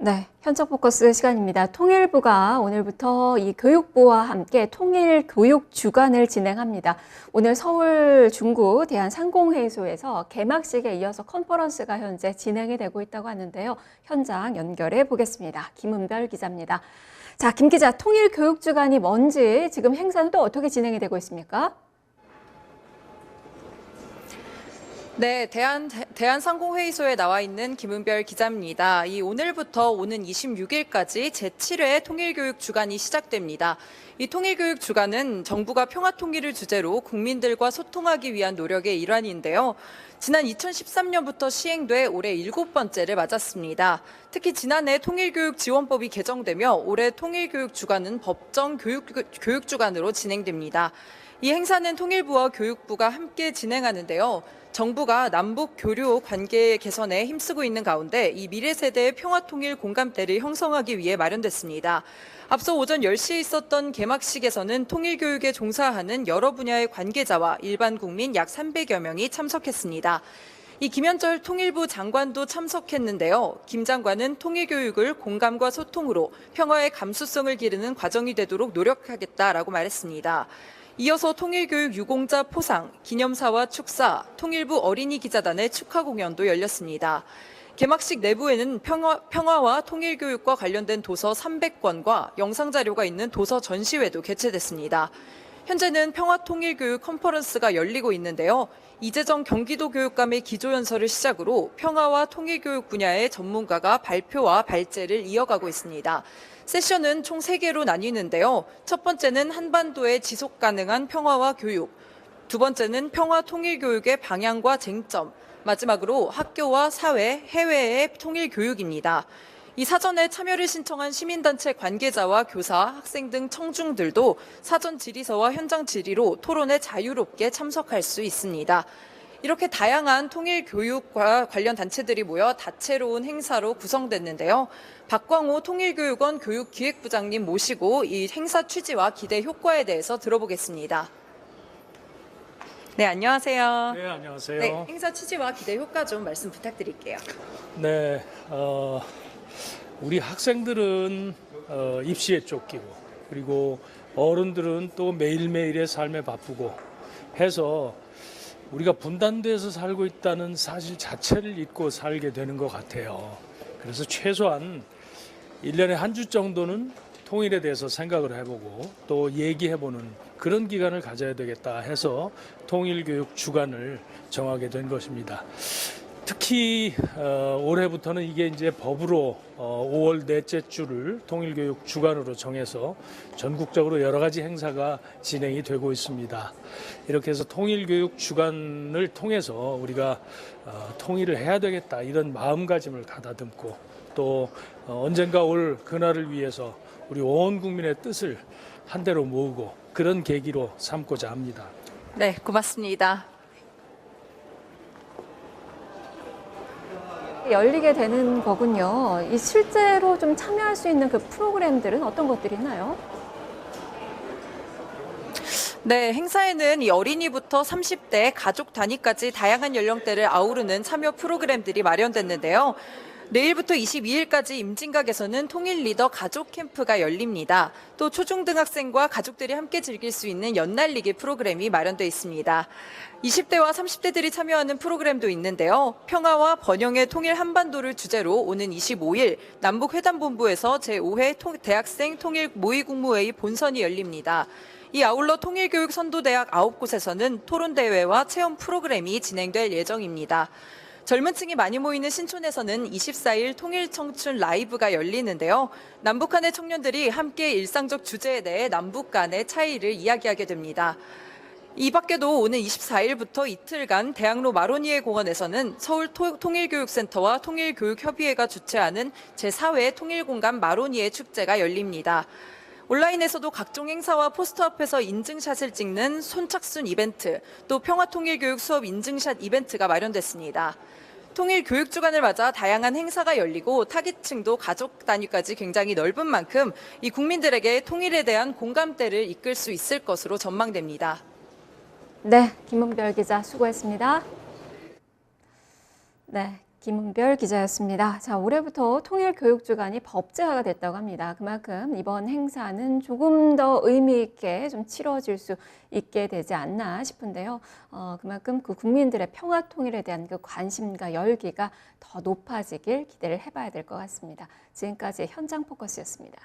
네, 현장 포커스 시간입니다. 통일부가 오늘부터 이 교육부와 함께 통일 교육 주간을 진행합니다. 오늘 서울 중구 대한상공회의소에서 개막식에 이어서 컨퍼런스가 현재 진행이 되고 있다고 하는데요. 현장 연결해 보겠습니다. 김은별 기자입니다. 자, 김 기자, 통일 교육 주간이 뭔지 지금 행사는 또 어떻게 진행이 되고 있습니까? 네, 대한상공회의소에 나와 있는 김은별 기자입니다. 오늘부터 오는 26일까지 제7회 통일교육 주간이 시작됩니다. 이 통일교육 주간은 정부가 평화통일을 주제로 국민들과 소통하기 위한 노력의 일환인데요. 지난 2013년부터 시행돼 올해 7번째를 맞았습니다. 특히 지난해 통일교육지원법이 개정되며 올해 통일교육 주간은 법정 교육 주간으로 진행됩니다. 이 행사는 통일부와 교육부가 함께 진행하는데요. 정부가 남북 교류 관계 개선에 힘쓰고 있는 가운데 이 미래 세대의 평화통일 공감대를 형성하기 위해 마련됐습니다. 앞서 오전 10시에 있었던 개막식에서는 통일교육에 종사하는 여러 분야의 관계자와 일반 국민 약 300여 명이 참석했습니다. 이 김현철 통일부 장관도 참석했는데요. 김 장관은 통일교육을 공감과 소통으로 평화의 감수성을 기르는 과정이 되도록 노력하겠다라고 말했습니다. 이어서 통일교육 유공자 포상, 기념사와 축사, 통일부 어린이 기자단의 축하 공연도 열렸습니다. 개막식 내부에는 평화와 통일교육과 관련된 도서 300권과 영상자료가 있는 도서 전시회도 개최됐습니다. 현재는 평화통일교육 컨퍼런스가 열리고 있는데요. 이재정 경기도교육감의 기조연설을 시작으로 평화와 통일교육 분야의 전문가가 발표와 발제를 이어가고 있습니다. 세션은 총 3개로 나뉘는데요. 첫 번째는 한반도의 지속가능한 평화와 교육, 두 번째는 평화통일교육의 방향과 쟁점, 마지막으로 학교와 사회, 해외의 통일교육입니다. 이 사전에 참여를 신청한 시민단체 관계자와 교사, 학생 등 청중들도 사전 질의서와 현장 질의로 토론에 자유롭게 참석할 수 있습니다. 이렇게 다양한 통일 교육과 관련 단체들이 모여 다채로운 행사로 구성됐는데요. 박광호 통일교육원 교육기획부장님 모시고 이 행사 취지와 기대 효과에 대해서 들어보겠습니다. 네, 안녕하세요. 네, 안녕하세요. 네, 행사 취지와 기대 효과 좀 말씀 부탁드릴게요. 네, 우리 학생들은 입시에 쫓기고 그리고 어른들은 또 매일매일의 삶에 바쁘고 해서 우리가 분단돼서 살고 있다는 사실 자체를 잊고 살게 되는 것 같아요. 그래서 최소한 1년에 한 주 정도는 통일에 대해서 생각을 해보고 또 얘기해보는 그런 기간을 가져야 되겠다 해서 통일교육 주간을 정하게 된 것입니다. 특히 올해부터는 이게 이제 법으로 5월 넷째 주를 통일교육 주간으로 정해서 전국적으로 여러 가지 행사가 진행이 되고 있습니다. 이렇게 해서 통일교육 주간을 통해서 우리가 통일을 해야 되겠다 이런 마음가짐을 가다듬고 또 언젠가 올 그날을 위해서 우리 온 국민의 뜻을 한데로 모으고 그런 계기로 삼고자 합니다. 네, 고맙습니다. 열리게 되는 거군요. 이 실제로 좀 참여할 수 있는 그 프로그램들은 어떤 것들이 있나요? 네, 행사에는 이 어린이부터 30대 가족 단위까지 다양한 연령대를 아우르는 참여 프로그램들이 마련됐는데요. 내일부터 22일까지 임진각에서는 통일 리더 가족 캠프가 열립니다. 또 초중등학생과 가족들이 함께 즐길 수 있는 연날리기 프로그램이 마련되어 있습니다. 20대와 30대들이 참여하는 프로그램도 있는데요. 평화와 번영의 통일 한반도를 주제로 오는 25일 남북회담본부에서 제5회 대학생 통일 모의국무회의 본선이 열립니다. 이 아울러 통일교육 선도대학 9곳에서는 토론대회와 체험 프로그램이 진행될 예정입니다. 젊은 층이 많이 모이는 신촌에서는 24일 통일청춘 라이브가 열리는데요. 남북한의 청년들이 함께 일상적 주제에 대해 남북 간의 차이를 이야기하게 됩니다. 이 밖에도 오는 24일부터 이틀간 대학로 마로니에 공원에서는 서울 통일교육센터와 통일교육협의회가 주최하는 제4회 통일공감 마로니에 축제가 열립니다. 온라인에서도 각종 행사와 포스터 앞에서 인증샷을 찍는 선착순 이벤트, 또 평화통일교육 수업 인증샷 이벤트가 마련됐습니다. 통일교육주간을 맞아 다양한 행사가 열리고 타깃층도 가족 단위까지 굉장히 넓은 만큼 이 국민들에게 통일에 대한 공감대를 이끌 수 있을 것으로 전망됩니다. 네, 김은별 기자 수고했습니다. 네. 김은별 기자였습니다. 자, 올해부터 통일교육주간이 법제화가 됐다고 합니다. 그만큼 이번 행사는 조금 더 의미 있게 좀 치러질 수 있게 되지 않나 싶은데요. 그만큼 그 국민들의 평화 통일에 대한 그 관심과 열기가 더 높아지길 기대를 해봐야 될 것 같습니다. 지금까지 현장 포커스였습니다.